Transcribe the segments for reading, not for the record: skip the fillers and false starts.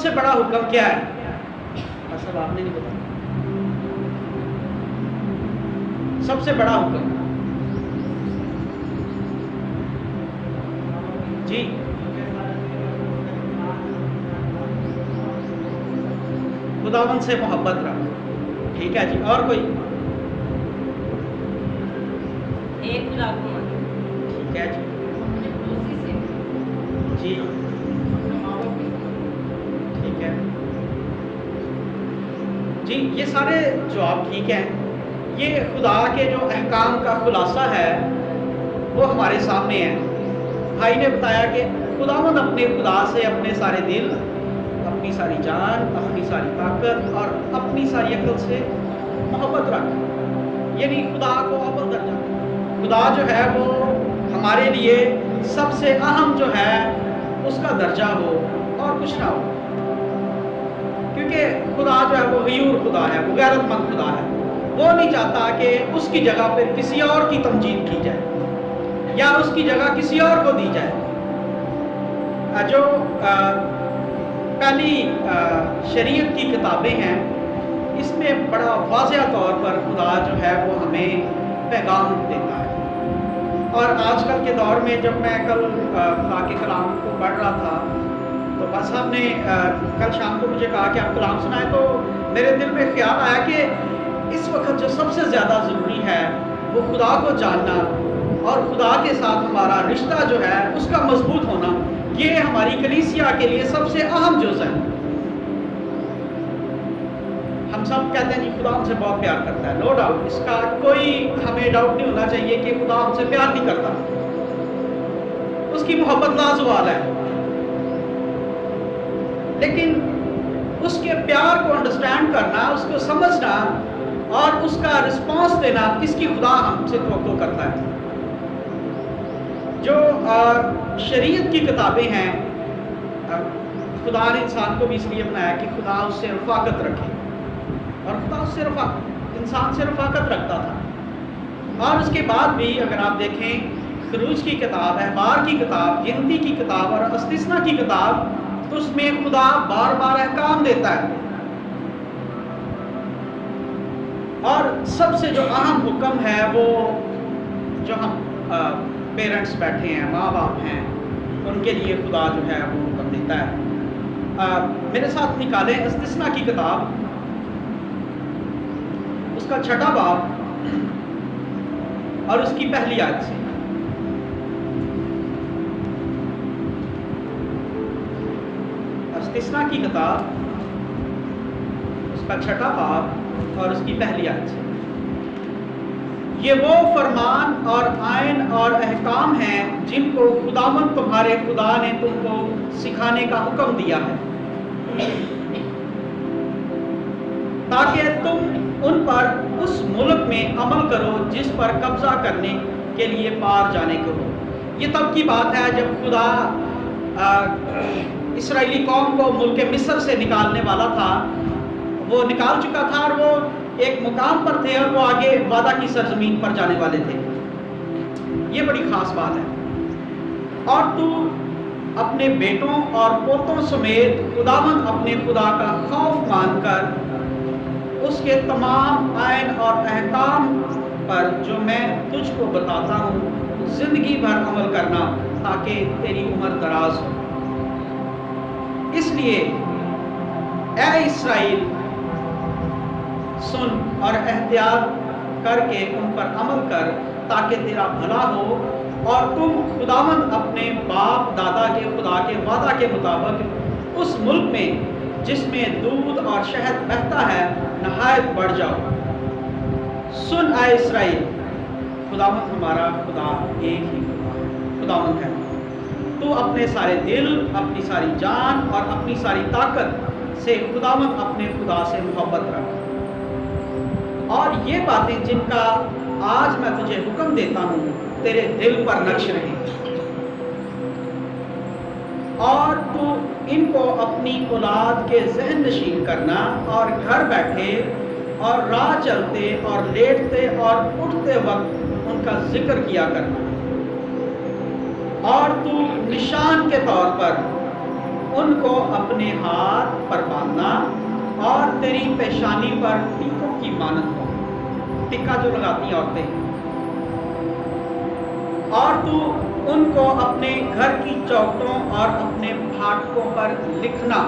سے بڑا حکم کیا ہے؟ اصل آپ نے نہیں بتایا سب سے بڑا حکم جی خداوند سے محبت رکھ. ٹھیک ہے جی. اور کوئی؟ ایک خدا کو مانو. ٹھیک ہے جی. اپنے پڑوسی سے جی اپنے ماں باپ کی. ٹھیک ہے جی. یہ سارے جواب ٹھیک ہیں. یہ خدا کے جو احکام کا خلاصہ ہے وہ ہمارے سامنے ہے. بھائی نے بتایا کہ خداوند اپنے خدا سے اپنے سارے دل، اپنی ساری جان، اپنی ساری طاقت اور اپنی ساری عقل سے محبت رکھ. یعنی خدا کو اول درجہ. خدا جو ہے وہ ہمارے لیے سب سے اہم جو ہے اس کا درجہ ہو اور کچھ نہ ہو. کیونکہ خدا جو ہے وہ غیور خدا ہے، وہ غیرت مند خدا ہے. وہ نہیں چاہتا کہ اس کی جگہ پہ کسی اور کی تمجید کی جائے یا اس کی جگہ کسی اور کو دی جائے. جو پہلی شریعت کی کتابیں ہیں اس میں بڑا واضح طور پر خدا جو ہے وہ ہمیں پیغام دیتا ہے. اور آج کل کے دور میں جب میں کل خدا کے کلام کو پڑھ رہا تھا تو بس صاحب نے کل شام کو مجھے کہا کہ آپ کلام سنائیں، تو میرے دل میں خیال آیا کہ اس وقت جو سب سے زیادہ ضروری ہے وہ خدا کو جاننا اور خدا کے ساتھ ہمارا رشتہ جو ہے اس کا مضبوط ہونا. یہ ہماری کلیسیا کے لیے سب سے اہم جز ہے. ہم سب کہتے ہیں جی خدا ہم سے بہت پیار کرتا ہے. نو ڈاؤٹ، اس کا کوئی ہمیں ڈاؤٹ نہیں ہونا چاہیے کہ خدا ہم سے پیار نہیں کرتا. اس کی محبت لازوال ہے. لیکن اس کے پیار کو انڈرسٹینڈ کرنا، اس کو سمجھنا اور اس کا رسپانس دینا، اس کی خدا ہم سے توقع کرتا ہے. جو شریعت کی کتابیں ہیں، خدا نے انسان کو بھی اس لیے بنایا کہ خدا اس سے رفاقت رکھے. اور خدا اس سے انسان سے رفاقت رکھتا تھا. اور اس کے بعد بھی اگر آپ دیکھیں خروج کی کتاب، احبار کی کتاب، گنتی کی کتاب اور استثنا کی کتاب، تو اس میں خدا بار بار احکام دیتا ہے. اور سب سے جو اہم حکم ہے وہ جو ہم پیرنٹس بیٹھے ہیں، ماں باپ ہیں، ان کے لیے خدا جو ہے وہ حکم دیتا ہے. میرے ساتھ نکالیں استثنا کی کتاب، اس کا 6واں باب اور اس کی پہلی آیت سے. استثنا کی کتاب، اس کا 6واں باب اور اس کی پہلی آیت سے. یہ وہ فرمان اور آئین اور احکام ہیں جن کو خداوند تمہارے خدا نے تم کو سکھانے کا حکم دیا ہے، تاکہ تم ان پر اس ملک میں عمل کرو جس پر قبضہ کرنے کے لیے پار جانے کو ہو. یہ تب کی بات ہے جب خدا اسرائیلی قوم کو ملک مصر سے نکالنے والا تھا. وہ نکال چکا تھا اور وہ ایک مقام پر تھے اور وہ آگے وعدہ کی سرزمین پر جانے والے تھے. یہ بڑی خاص بات ہے. اور تو اپنے بیٹوں اور پوتوں سمیت خداوند اپنے خدا کا خوف مان کر اس کے تمام آئین اور احکام پر جو میں تجھ کو بتاتا ہوں زندگی بھر عمل کرنا تاکہ تیری عمر دراز ہو. اس لیے اے اسرائیل سن اور احتیاط کر کے ان پر عمل کر تاکہ تیرا بھلا ہو اور تم خداوند اپنے باپ دادا کے خدا کے وعدہ کے مطابق اس ملک میں جس میں دودھ اور شہد بہتا ہے نہایت بڑھ جاؤ. سن اے اسرائیل، خداوند ہمارا خدا ایک ہی خداوند ہے. تو اپنے سارے دل، اپنی ساری جان اور اپنی ساری طاقت سے خداوند اپنے خدا سے محبت رکھ. اور یہ باتیں جن کا آج میں تجھے حکم دیتا ہوں تیرے دل پر نقش رہیں، اور تو ان کو اپنی اولاد کے ذہن نشین کرنا اور گھر بیٹھے اور راہ چلتے اور لیٹتے اور اٹھتے وقت ان کا ذکر کیا کرنا. اور تو نشان کے طور پر ان کو اپنے ہاتھ پر باندھنا اور تیری پیشانی پر ٹکوں کی مانند ہو. ٹکا جو لگاتی ہیں عورتیں. اور تو ان کو اپنے گھر کی چوکھٹوں اور اپنے پھاٹکوں پر لکھنا.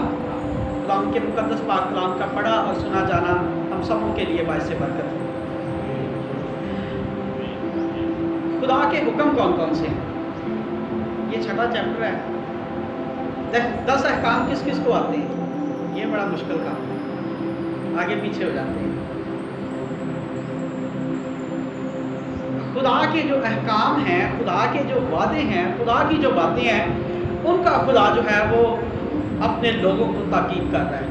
کلام کے مقدس پاک کلام کا پڑھا اور سنا جانا ہم سب کے لیے باعث برکت ہے. خدا کے حکم کون کون سے ہیں؟ یہ 6واں چیپٹر ہے. 10 احکام کس کس کو آتے ہیں؟ یہ بڑا مشکل کام ہے، آگے پیچھے ہو جاتے ہیں. خدا کے جو احکام ہیں، خدا کے جو وعدے ہیں، خدا کی جو باتیں ہیں، ان کا خدا جو ہے وہ اپنے لوگوں کو تاکید کر رہا ہے.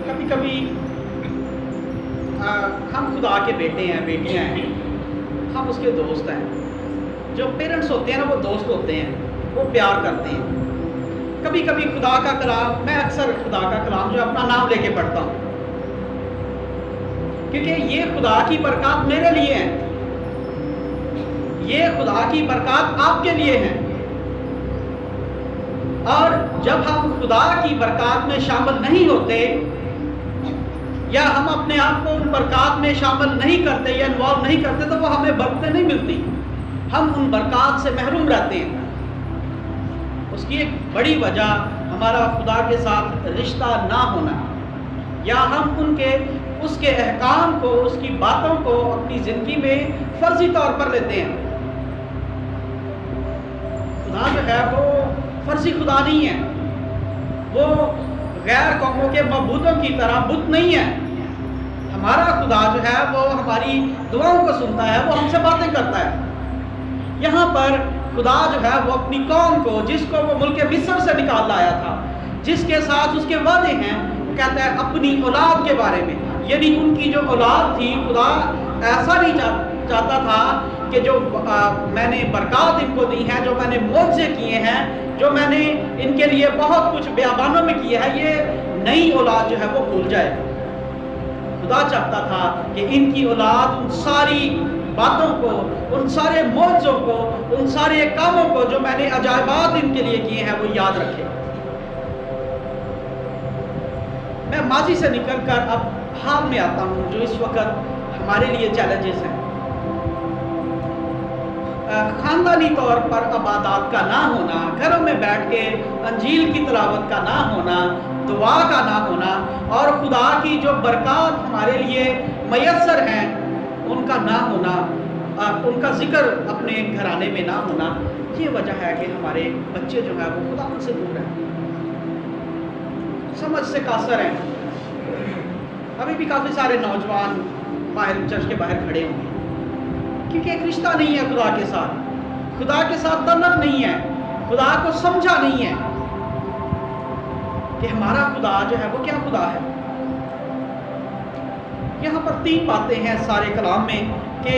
کبھی کبھی ہم خدا کے بیٹے ہیں، بیٹیاں ہیں، ہم اس کے دوست ہیں. جو پیرنٹس ہوتے ہیں نا، وہ دوست ہوتے ہیں، وہ پیار کرتے ہیں. کبھی کبھی خدا کا کلام، میں اکثر خدا کا کلام جو اپنا نام لے کے پڑھتا ہوں، کیونکہ یہ خدا کی برکات میرے لیے ہیں، یہ خدا کی برکات آپ کے لیے ہیں. اور جب ہم خدا کی برکات میں شامل نہیں ہوتے یا ہم اپنے آپ کو ان برکات میں شامل نہیں کرتے یا انوالو نہیں کرتے تو وہ ہمیں برکتیں نہیں ملتی. ہم ان برکات سے محروم رہتے ہیں. اس کی ایک بڑی وجہ ہمارا خدا کے ساتھ رشتہ نہ ہونا، یا ہم اس کے احکام کو، اس کی باتوں کو اپنی زندگی میں فرضی طور پر لیتے ہیں. خدا جو ہے وہ فرضی خدا نہیں ہے. وہ غیر قوموں کے معبودوں کی طرح بت نہیں ہے. ہمارا خدا جو ہے وہ ہماری دعاؤں کو سنتا ہے، وہ ہم سے باتیں کرتا ہے. یہاں پر خدا جو ہے وہ اپنی قوم کو، جس کو وہ ملک مصر سے نکال لایا تھا، جس کے ساتھ اس کے وعدے ہیں، وہ کہتا ہے اپنی اولاد کے بارے میں، یعنی ان کی جو اولاد تھی. خدا ایسا نہیں چاہتا تھا کہ جو میں نے برکات ان کو دی ہیں، جو میں نے معجزے کیے ہیں، جو میں نے ان کے لیے بہت کچھ بیابانوں میں کیا ہے، یہ نئی اولاد جو ہے وہ بھول جائے. خدا چاہتا تھا کہ ان کی اولاد ان ساری باتوں کو، ان سارے معجزوں کو، ان سارے کاموں کو جو میں نے عجائبات ان کے لیے کیے ہیں وہ یاد رکھے. میں ماضی سے نکل کر اب حال میں آتا ہوں جو اس وقت ہمارے لیے چیلنجز ہیں. خاندانی طور پر عبادات کا نہ ہونا، گھروں میں بیٹھ کے انجیل کی تلاوت کا نہ ہونا، دعا کا نہ ہونا، اور خدا کی جو برکات ہمارے لیے میسر ہیں ان کا نہ ہونا، ان کا ذکر اپنے گھرانے میں نہ ہونا، یہ وجہ ہے کہ ہمارے بچے جو ہیں وہ خدا سے دور ہیں، سمجھ سے قاصر ہیں. ابھی بھی کافی سارے نوجوان باہر چرچ کے باہر کھڑے ہوں گے کیونکہ ایک رشتہ نہیں ہے خدا کے ساتھ. خدا کے ساتھ تعلق نہیں ہے، خدا کو سمجھا نہیں ہے کہ ہمارا خدا جو ہے وہ کیا خدا ہے. یہاں پر 3 باتیں ہیں سارے کلام میں کہ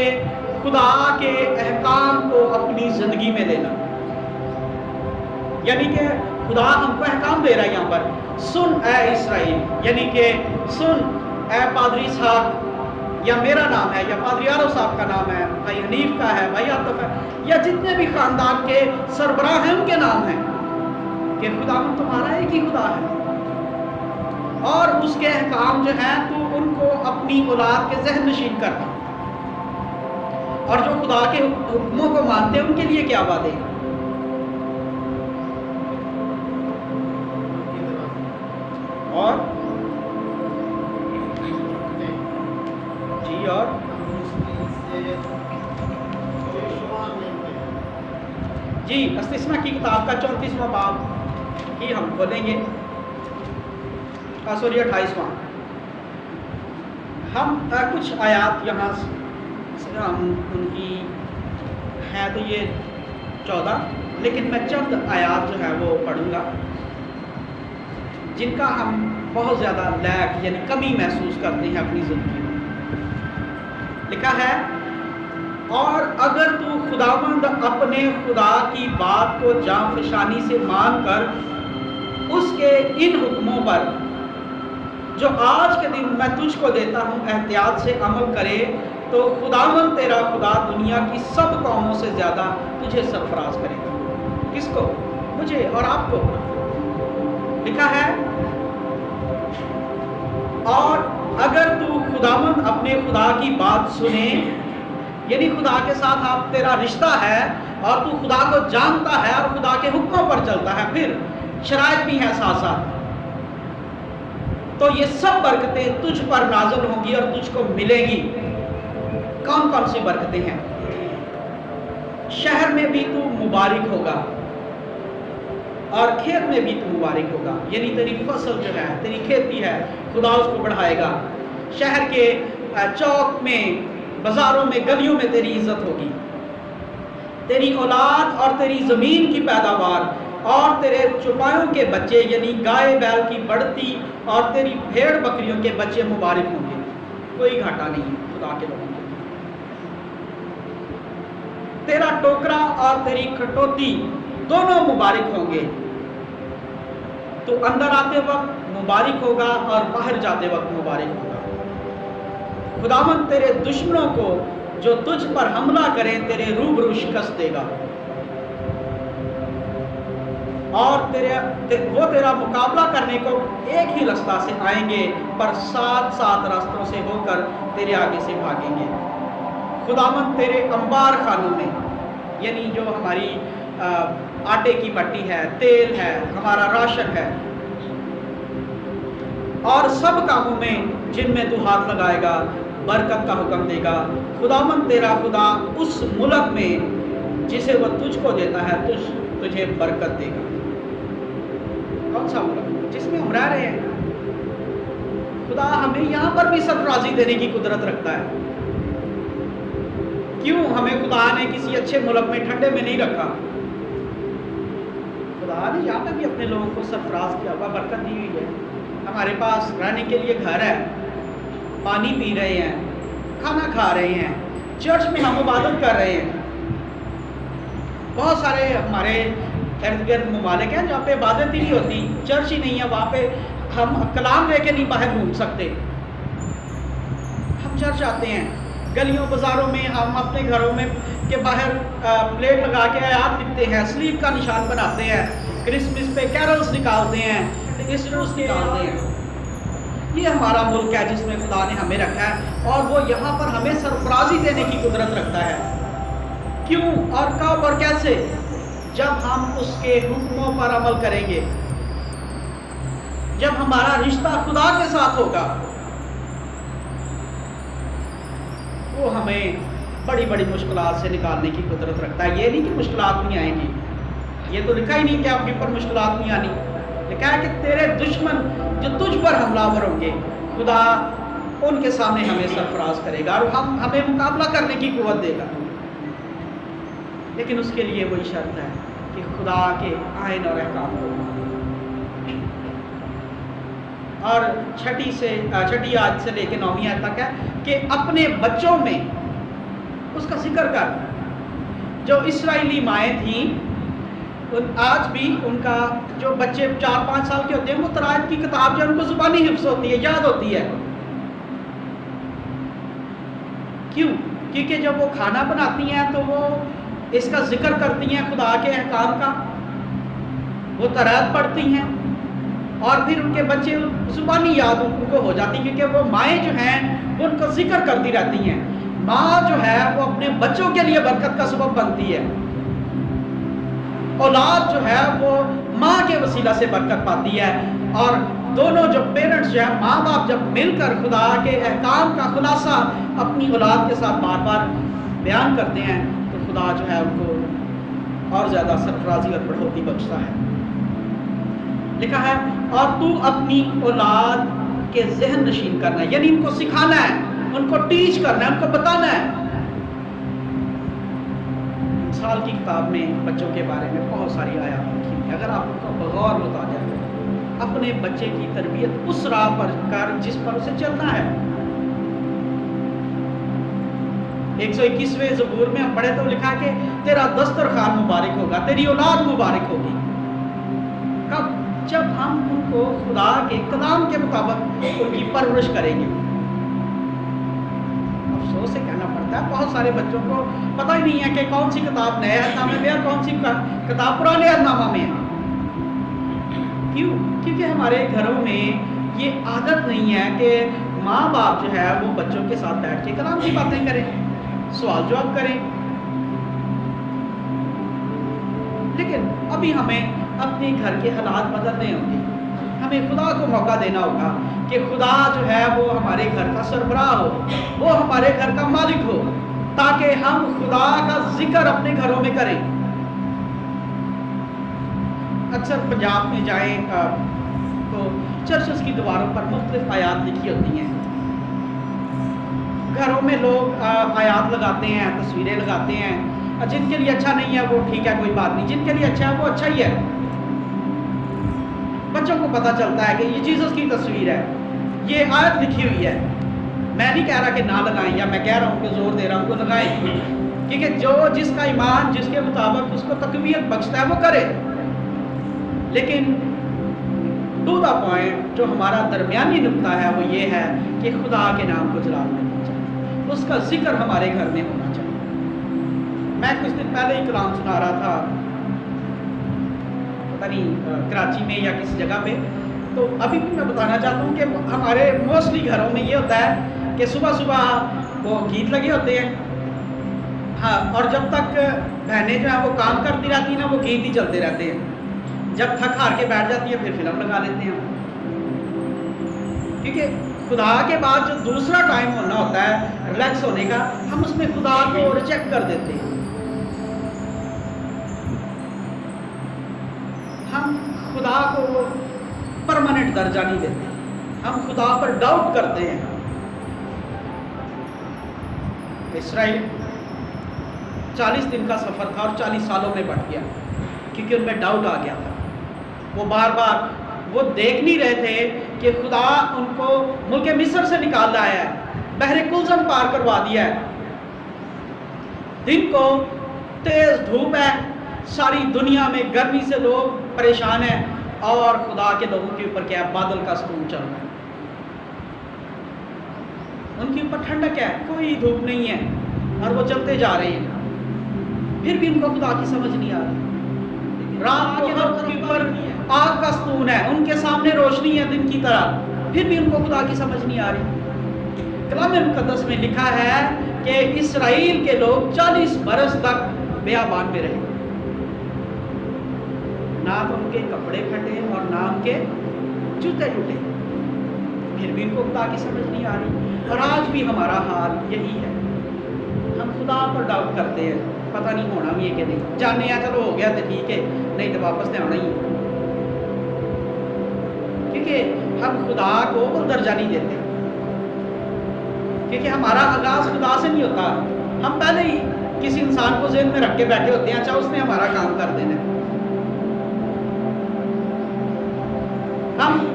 خدا کے احکام کو اپنی زندگی میں لینا، یعنی کہ خدا ہم کو احکام دے رہا ہے یہاں پر. سن اے اسرائیل، یعنی کہ سن اے پادری صاحب، یا میرا نام ہے، یا پادری آرو صاحب کا نام ہے، بھائی حنیف کا ہے، بھائی عاطف ہے، یا جتنے بھی خاندان کے سربراہ ہیں ان کے نام ہیں، کہ خدا تمہارا ایک ہی خدا ہے. اور اس کے احکام جو ہیں تو ان کو اپنی اولاد کے ذہن نشین کرنا، اور جو خدا کے حکموں کو مانتے ہیں ان کے لیے کیا وعدے ہیں. اور جی، اور جی استثنا کی کتاب کا 34واں باب ہی ہم کھولیں گے، سوری 28واں. ہم کچھ آیات یہاں ہم ان کی ہیں تو یہ 14، لیکن میں چند آیات جو ہے وہ پڑھوں گا جن کا ہم بہت زیادہ لیک یعنی کمی محسوس کرتے ہیں اپنی زندگی میں. لکھا ہے، اور اگر تو خداوند اپنے خدا کی بات کو جاں فشانی سے مان کر اس کے ان حکموں پر جو آج کے دن میں تجھ کو دیتا ہوں احتیاط سے عمل کرے، تو خداوند تیرا خدا دنیا کی سب قوموں سے زیادہ تجھے سرفراز کرے گا. کس کو؟ مجھے اور آپ کو. لکھا ہے اور اگر تو خداوند اپنے خدا کی بات سنے، یعنی خدا کے ساتھ آپ تیرا رشتہ ہے اور تو خدا کو جانتا ہے اور خدا کے حکموں پر چلتا ہے، پھر شرائط بھی ہے ساتھ ساتھ، تو یہ سب برکتیں تجھ پر نازل ہوں گی اور تجھ کو ملے گی. کون کون سی برکتیں ہیں؟ شہر میں بھی تو مبارک ہوگا اور کھیت میں بھی تو مبارک ہوگا، یعنی تیری فصل جو ہے، تیری کھیتی ہے، خدا اس کو بڑھائے گا. شہر کے چوک میں، بازاروں میں، گلیوں میں تیری عزت ہوگی. تیری اولاد اور تیری زمین کی پیداوار اور تیرے چوپایوں کے بچے، یعنی گائے بیل کی بڑھتی اور تیری بھیڑ بکریوں کے بچے مبارک ہوں گے. کوئی گھاٹا نہیں ہے خدا کے لوگوں کے. تیرا ٹوکرا اور تیری کھٹوتی دونوں مبارک ہوں گے. تو اندر آتے وقت مبارک ہوگا اور باہر جاتے وقت مبارک ہوگا. خداوند تیرے دشمنوں کو جو تجھ پر حملہ کریں تیرے روبرو شکست دے گا، اور وہ تیرا مقابلہ کرنے کو ایک ہی رستہ سے آئیں گے، پر 7 راستوں سے ہو کر تیرے آگے سے بھاگیں گے. خداوند تیرے انبار خانوں میں، یعنی جو ہماری آٹے کی بٹی ہے، تیل ہے، ہمارا راشن ہے، اور سب کاموں میں جن میں تو ہاتھ لگائے گا برکت کا حکم دے گا. خداوند تیرا خدا اس ملک میں جسے وہ تجھ کو دیتا ہے تجھے برکت دے گا. کون سا ملک جس میں ہم رہ رہے ہیں؟ خدا ہمیں یہاں پر بھی سرفرازی دینے کی قدرت رکھتا ہے. کیوں ہمیں خدا نے کسی اچھے ملک میں ٹھنڈے میں نہیں رکھا؟ خدا نے یہاں پہ بھی اپنے لوگوں کو سرفراز کیا ہوا، برکت دی ہوئی ہے. ہمارے پاس رہنے کے لیے گھر ہے، پانی پی رہے ہیں، کھانا کھا رہے ہیں، چرچ میں ہم عبادت کر رہے ہیں. بہت سارے ہمارے ارد گرد ممالک ہیں جہاں پہ عبادت ہی نہیں ہوتی، چرچ ہی نہیں ہے، وہاں پہ ہم کلام لے کے نہیں باہر گھوم سکتے. ہم چرچ آتے ہیں، گلیوں بازاروں میں ہم اپنے گھروں میں کے باہر پلیٹ لگا کے آیات لکھتے ہیں، سلیپ کا نشان بناتے ہیں، کرسمس پہ کیرلز نکالتے ہیں، اسٹرس نکالتے ہیں. یہ ہمارا ملک ہے جس میں خدا نے ہمیں رکھا ہے، اور وہ یہاں پر ہمیں سرفرازی دینے کی قدرت رکھتا ہے. کیوں اور کب اور کیسے؟ جب ہم اس کے حکموں پر عمل کریں گے، جب ہمارا رشتہ خدا کے ساتھ ہوگا. وہ ہمیں بڑی بڑی مشکلات سے نکالنے کی قدرت رکھتا ہے. یہ نہیں کہ مشکلات نہیں آئیں گی، یہ تو لکھا ہی نہیں کہ آپ کے اوپر مشکلات نہیں آنی. لکھا ہے کہ تیرے دشمن جو تجھ پر حملہ آور ہوں گے، خدا ان کے سامنے ہمیں سرفراز کرے گا اور ہمیں مقابلہ کرنے کی قوت دے گا. لیکن اس کے لیے وہی شرط ہے کہ خدا کے آئین اور احکام کو. اور چھٹی آیت سے لے کے 9ویں آیت تک ہے کہ اپنے بچوں میں اس کا ذکر کر. جو اسرائیلی مائیں تھیں، آج بھی ان کا جو بچے 4-5 سال کے ہوتے ہیں، وہ تورات کی کتاب جو ان کو زبانی حفظ ہوتی ہے، یاد ہوتی ہے. کیوں؟ کیونکہ جب وہ کھانا بناتی ہیں تو وہ اس کا ذکر کرتی ہیں، خدا کے احکام کا، وہ تورات پڑھتی ہیں، اور پھر ان کے بچے زبانی یاد ان کو ہو جاتی، کیونکہ وہ مائیں جو ہیں وہ ان کا ذکر کرتی رہتی ہیں. ماں جو ہے وہ اپنے بچوں کے لیے برکت کا سبب بنتی ہے. اولاد جو ہے وہ ماں کے وسیلہ سے برکت پاتی ہے. اور دونوں جو پیرنٹس جو ہیں، ماں باپ جب مل کر خدا کے احکام کا خلاصہ اپنی اولاد کے ساتھ بار بار بیان کرتے ہیں، تو خدا جو ہے ان کو اور زیادہ سرفرازی اور بڑھوتی بخشتا ہے. لکھا ہے اور تو اپنی اولاد کے ذہن نشین کرنا ہے، یعنی ان کو سکھانا ہے، ان کو ٹیچ کرنا ہے، ان کو بتانا ہے. مثال کی کتاب میں بچوں کے بارے میں بہت ساری آیات لکھی ہیں. اگر آپ ان کو بغور مطالعہ کریں، اپنے بچے کی تربیت اس راہ پر کر جس پر اسے چلنا ہے. 121ویں زبور میں ہم پڑھے تو لکھا کہ تیرا دسترخوان مبارک ہوگا، تیری اولاد مبارک ہوگی. کب؟ جب ہم ان کو خدا کے کلام کے مطابق ان کی پرورش کریں گے. افسوس سے کہنا پڑتا ہے بہت سارے بچوں کو پتہ ہی نہیں ہے کہ کون سی کتاب نئے عہد نامے میں ہے، کون سی کتاب پرانے عہد نامہ میں ہے. کیوں؟ کیونکہ ہمارے گھروں میں یہ عادت نہیں ہے کہ ماں باپ جو ہے وہ بچوں کے ساتھ بیٹھ کے کلام کی باتیں کریں، سوال جواب کریں. لیکن ابھی ہمیں اپنے گھر کے حالات بدلنے ہوں گے. ہمیں خدا کو موقع دینا ہوگا کہ خدا جو ہے وہ ہمارے گھر کا سربراہ ہو، وہ ہمارے گھر کا مالک ہو، تاکہ ہم خدا کا ذکر اپنے گھروں میں کریں. اکثر پنجاب میں جائیں تو چرچز کی دیواروں پر مختلف آیات لکھی ہوتی ہیں. گھروں میں لوگ آیات لگاتے ہیں، تصویریں لگاتے ہیں. جن کے لیے اچھا نہیں ہے وہ ٹھیک ہے، کوئی بات نہیں. جن کے لیے اچھا ہے وہ اچھا ہی ہے. بچوں کو پتہ چلتا ہے کہ یہ جیسس کی تصویر ہے، یہ آیت لکھی ہوئی ہے. میں نہیں کہہ رہا کہ نہ لگائیں، یا میں کہہ رہا ہوں کہ زور دے رہا ہوں کہ لگائیں، کیونکہ جو جس کا ایمان جس کے مطابق اس کو تقویت بخشتا ہے وہ کرے. لیکن ٹو دا پوائنٹ جو ہمارا درمیانی نقطہ ہے وہ یہ ہے کہ خدا کے نام کو جلال ملنا چاہیے، اس کا ذکر ہمارے گھر میں ہونا چاہیے. میں کچھ دن پہلے ہی کلام سنا رہا تھا، پتہ نہیں کراچی میں یا کسی جگہ پہ. تو ابھی بھی میں بتانا چاہتا ہوں کہ ہمارے موسٹلی گھروں میں یہ ہوتا ہے کہ صبح صبح وہ گیت لگے ہوتے ہیں. ہاں، اور جب تک بہنیں جو ہیں وہ کام کرتی رہتی ہیں نا، وہ گیت ہی چلتے رہتے ہیں. جب تھک ہار کے بیٹھ جاتی ہے پھر فلم لگا لیتے ہیں. کیونکہ خدا کے بعد جو دوسرا ٹائم ہونا ہوتا ہے ریلیکس ہونے کا، ہم اس میں خدا کو ریجیکٹ کر دیتے ہیں. ہم خدا کو پرماننٹ درجہ نہیں دیتے، ہم خدا پر ڈاؤٹ کرتے ہیں. اسرائیل 40 دن کا سفر تھا اور 40 سالوں میں بٹ گیا، کیونکہ ان میں ڈاؤٹ آ گیا تھا. وہ بار بار وہ دیکھ نہیں رہے تھے کہ خدا ان کو ملک مصر سے نکال لایا ہے، بحر کلزم پار کروا دیا ہے. دن کو تیز دھوپ ہے، ساری دنیا میں گرمی سے لوگ پریشان ہیں، اور خدا کے لوگوں کے اوپر کیا ہے؟ بادل کا ستون چل رہا ہے. ان کے اوپر ٹھنڈک ہے، کوئی دھوپ نہیں ہے، اور وہ چلتے جا رہے ہیں. پھر بھی ان کو خدا کی سمجھ نہیں آ رہی. رات کے وقت کے اوپر آگ کا ستون ہے، ان کے سامنے روشنی ہے دن کی طرح، پھر بھی ان کو خدا کی سمجھ نہیں آ رہی. کلام مقدس میں لکھا ہے کہ اسرائیل کے لوگ 40 برس تک بیابان میں رہے، نہ تو ان کے کپڑے پھٹے اور نہ ان کے جوتے ٹوٹے، پھر بھی ان کو خدا کی سمجھ نہیں آ رہی. اور آج بھی ہمارا حال یہی ہے. ہم خدا پر ڈاؤٹ کرتے ہیں، پتہ نہیں ہونا بھی ہے کہ نہیں، جانے ہیں چلو ہو گیا تو ٹھیک ہے، نہیں تو واپس تو آنا ہی ہے. کیونکہ ہم خدا کو وہ درجہ نہیں دیتے، کیونکہ ہمارا آغاز خدا سے نہیں ہوتا. ہم پہلے ہی کسی انسان کو ذہن میں رکھ کے بیٹھے ہوتے ہیں، اچھا اس نے ہمارا کام کر دینا. ہم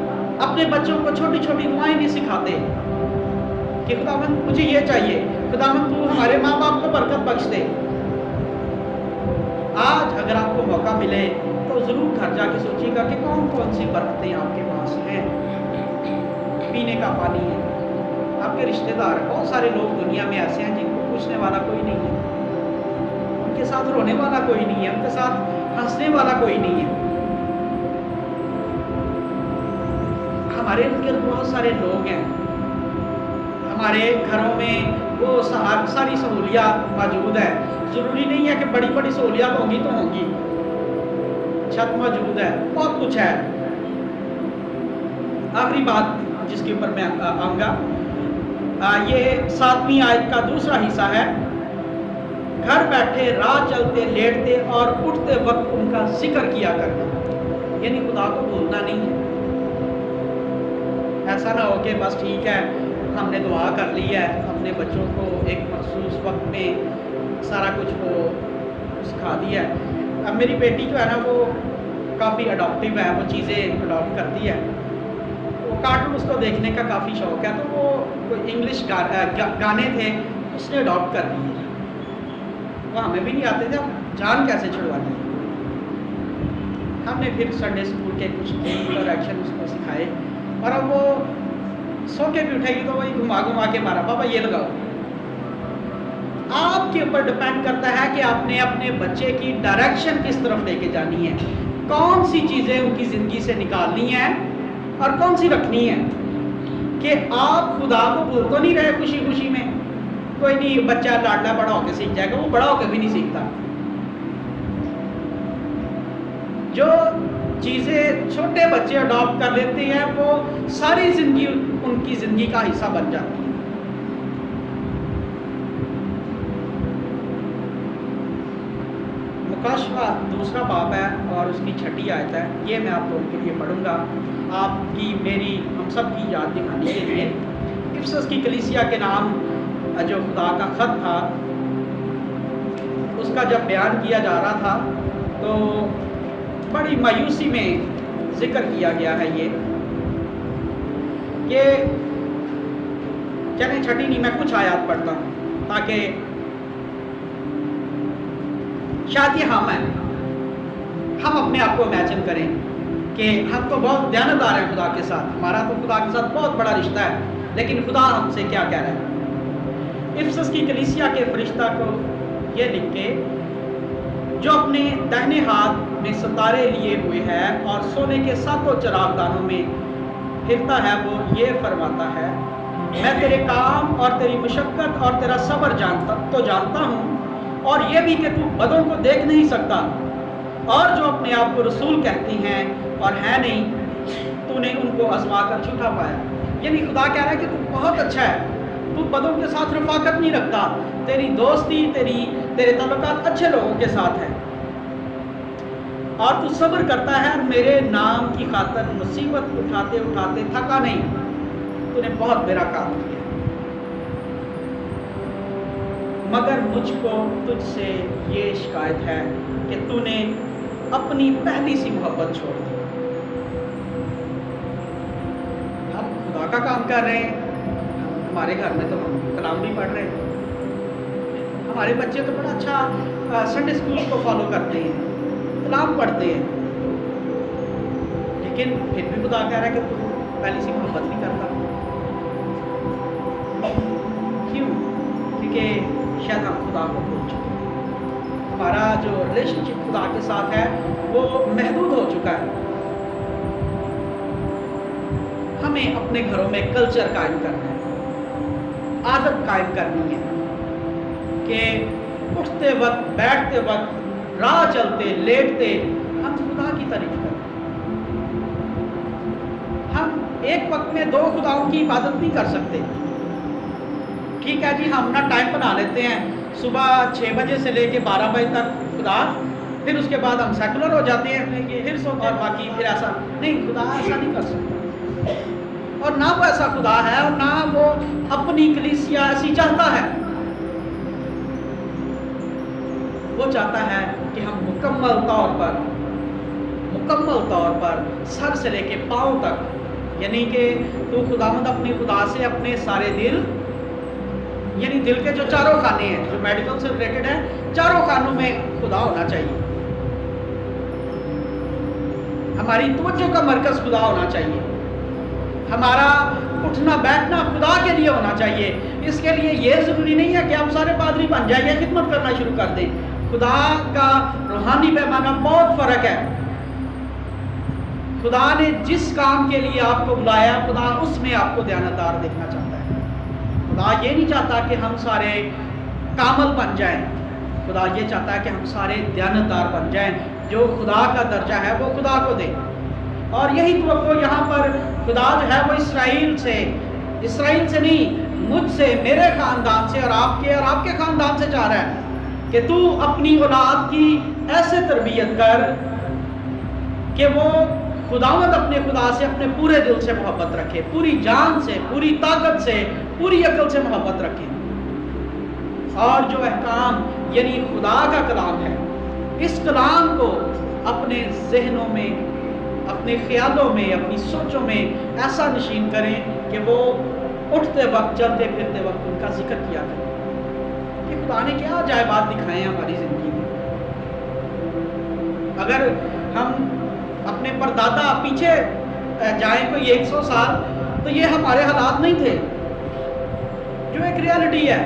اپنے بچوں کو چھوٹی چھوٹی دعائیں نہیں سکھاتے کہ خداوند مجھے یہ چاہیے، خداوند تو ہمارے ماں باپ کو برکت بخش دے. آج اگر آپ کو موقع ملے تو ضرور گھر جا کے سوچیے گا کہ کون کون سی برکتیں آپ کے پاس ہیں. پینے کا پانی ہے، آپ کے رشتہ دار، بہت سارے لوگ دنیا میں ایسے ہیں جن کو پوچھنے والا کوئی نہیں ہے، ان کے ساتھ رونے والا کوئی نہیں ہے، ان کے ساتھ ہنسنے والا کوئی نہیں ہے. ہمارے ارد گرد بہت سارے لوگ ہیں، ہمارے گھروں میں وہ ساری سہولیات موجود ہے. ضروری نہیں ہے کہ بڑی بڑی سہولیات ہوں گی تو ہوں گی، چھت موجود ہے، بہت کچھ ہے. آخری بات جس کے اوپر میں آؤں گا، یہ 7ویں آیت کا دوسرا حصہ ہے. گھر بیٹھے، راہ چلتے، لیٹتے اور اٹھتے وقت ان کا ذکر کیا کرنا، یعنی خدا کو بھولنا نہیں ہے. ایسا نہ ہو کہ بس ٹھیک ہے ہم نے دعا کر لی ہے، اپنے بچوں کو ایک مخصوص وقت میں سارا کچھ وہ سکھا دیا ہے. اب میری بیٹی جو ہے نا وہ کافی اڈاپٹیو ہے، وہ چیزیں اڈاپٹ کرتی ہے. وہ کارٹون اس کو دیکھنے کا کافی شوق ہے، تو وہ کوئی انگلش گانے تھے اس نے اڈاپٹ کر دیے. وہ ہمیں بھی نہیں آتے تھے، اب جان کیسے چھڑواتے ہیں. ہم نے پھر سنڈے اسکول کے کچھ گیم اور ایکشن اس کو سکھائے، اور اب وہ سو کے بھی اٹھے گی تو وہی گھما گھما کے مارا، پاپا یہ لگاؤ. آپ کے اوپر ڈپینڈ کرتا ہے کہ آپ نے اپنے بچے کی ڈائریکشن کس طرف لے کے جانی ہے. کون سی چیزیں ان کی زندگی سے نکالنی ہیں اور کون سی رکھنی ہیں، کہ آپ خدا کو بھول تو نہیں رہے خوشی خوشی میں. کوئی نہیں، بچہ لاڈلا بڑا ہو کے سیکھ جائے گا، وہ بڑا ہو کے بھی نہیں سیکھتا. جو چیزیں چھوٹے بچے اڈاپٹ کر لیتے ہیں وہ ساری زندگی ان کی زندگی کا حصہ بن جاتی ہے. مکاشفہ 2 باب ہے اور اس کی 6 آیت ہے. یہ میں آپ لوگوں کے لیے پڑھوں گا، آپ کی میری ہم سب کی یاد دکھانے کے لیے. افسس کی کلیسیا کے نام جو خدا کا خط تھا، اس کا جب بیان کیا جا رہا تھا تو بڑی مایوسی میں ذکر کیا گیا ہے یہ کہ چلیں 6 نہیں، میں کچھ آیات پڑھتا ہوں تاکہ شاید یہ ہم اپنے آپ کو امیجن کریں کہ ہم تو بہت دیانتدار ہیں خدا کے ساتھ، ہمارا تو خدا کے ساتھ بہت بڑا رشتہ ہے، لیکن خدا ہم سے کیا کہہ رہا ہے. افسس کی کلیسیا کے فرشتہ کو یہ لکھ کے، جو اپنے دہنے ہاتھ میں ستارے لیے ہوئے ہے اور سونے کے 7 چراغ دانوں میں پھرتا ہے، وہ یہ فرماتا ہے، میں تیرے کام اور تیری مشقت اور تیرا صبر جانتا ہوں، اور یہ بھی کہ تو بدوں کو دیکھ نہیں سکتا، اور جو اپنے آپ کو رسول کہتی ہیں اور ہے نہیں، تو نے ان کو آزما کر جھوٹا پایا. یعنی خدا کہہ رہا ہے کہ تو بہت اچھا ہے، تو بدوں کے ساتھ رفاقت نہیں رکھتا، تیری دوستی تیرے تعلقات اچھے لوگوں کے ساتھ ہے، اور تو صبر کرتا ہے، میرے نام کی خاطر مصیبت اٹھاتے اٹھاتے تھکا نہیں. تو نے بہت میرا کام کیا، مگر مجھ کو تجھ سے یہ شکایت ہے کہ تو نے اپنی پہلی سی محبت چھوڑ دی. ہم خدا کا کام کر رہے ہیں، ہمارے گھر میں تو ہم کلام بھی پڑھ رہے ہیں، ہمارے بچے تو بڑا اچھا سنڈے اسکول کو فالو کرتے ہیں، کلام پڑھتے ہیں، لیکن پھر بھی خدا کہہ رہا ہے کہ تو پہلی سی محبت نہیں کرتا. کیوں؟ کیونکہ شاید ہم خدا کو بھول چکے ہیں، ہمارا جو ریلیشن شپ خدا کے ساتھ ہے وہ محدود ہو چکا ہے. ہمیں اپنے گھروں میں کلچر قائم کرنا ہے، عادت قائم کرنی ہے کہ اٹھتے وقت، بیٹھتے وقت، راہ چلتے لیٹتے ہم خدا کی تعریف کریں. ہم ایک وقت میں 2 خداؤں کی عبادت نہیں کر سکتے. ٹھیک ہے جی، ہم اپنا ٹائم بنا لیتے ہیں، صبح 6 بجے سے لے کے 12 بجے تک خدا، پھر اس کے بعد ہم سیکولر ہو جاتے ہیں، پھر سوتے ہیں، باقی پھر ایسا نہیں. خدا ایسا نہیں کر سکتا، اور نہ وہ ایسا خدا ہے، اور نہ وہ اپنی کلیسیا ایسی چاہتا ہے. وہ چاہتا ہے کہ ہم مکمل طور پر سر سے لے کے پاؤں تک، یعنی کہ تو خداوند اپنے خدا سے اپنے سارے دل، یعنی دل کے جو 4 خانے ہیں جو میڈیکل سے ریلیٹڈ ہیں، 4 خانوں میں خدا ہونا چاہیے. ہماری توجہ کا مرکز خدا ہونا چاہیے، ہمارا اٹھنا بیٹھنا خدا کے لیے ہونا چاہیے. اس کے لیے یہ ضروری نہیں ہے کہ آپ سارے پادری بن جائیں یا خدمت کرنا شروع کر دیں. خدا کا روحانی پیمانہ بہت فرق ہے. خدا نے جس کام کے لیے آپ کو بلایا، خدا اس میں آپ کو دیانتدار دیکھنا چاہتا ہے. خدا یہ نہیں چاہتا کہ ہم سارے کامل بن جائیں، خدا یہ چاہتا ہے کہ ہم سارے دیانتدار بن جائیں. جو خدا کا درجہ ہے وہ خدا کو دے. اور یہی توقع یہاں پر خدا جو ہے وہ اسرائیل سے نہیں، مجھ سے، میرے خاندان سے، اور آپ کے خاندان سے چاہ رہا ہے کہ تو اپنی اولاد کی ایسے تربیت کر کہ وہ خداوند اپنے خدا سے اپنے پورے دل سے محبت رکھے، پوری جان سے، پوری طاقت سے، پوری عقل سے محبت رکھے. اور جو احکام یعنی خدا کا کلام ہے، اس کلام کو اپنے ذہنوں میں، اپنے خیالوں میں، اپنی سوچوں میں ایسا نشین کریں کہ وہ اٹھتے وقت، چلتے پھرتے وقت ان کا ذکر کیا کریں کہ خدا نے کیا عجائبات دکھائے ہیں ہماری زندگی میں. اگر ہم اپنے پردادا پیچھے جائیں کوئی 100 سال، تو یہ ہمارے حالات نہیں تھے. جو ایک ریالٹی ہے،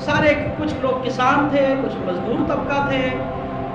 سارے کچھ لوگ کسان تھے، کچھ مزدور طبقہ تھے،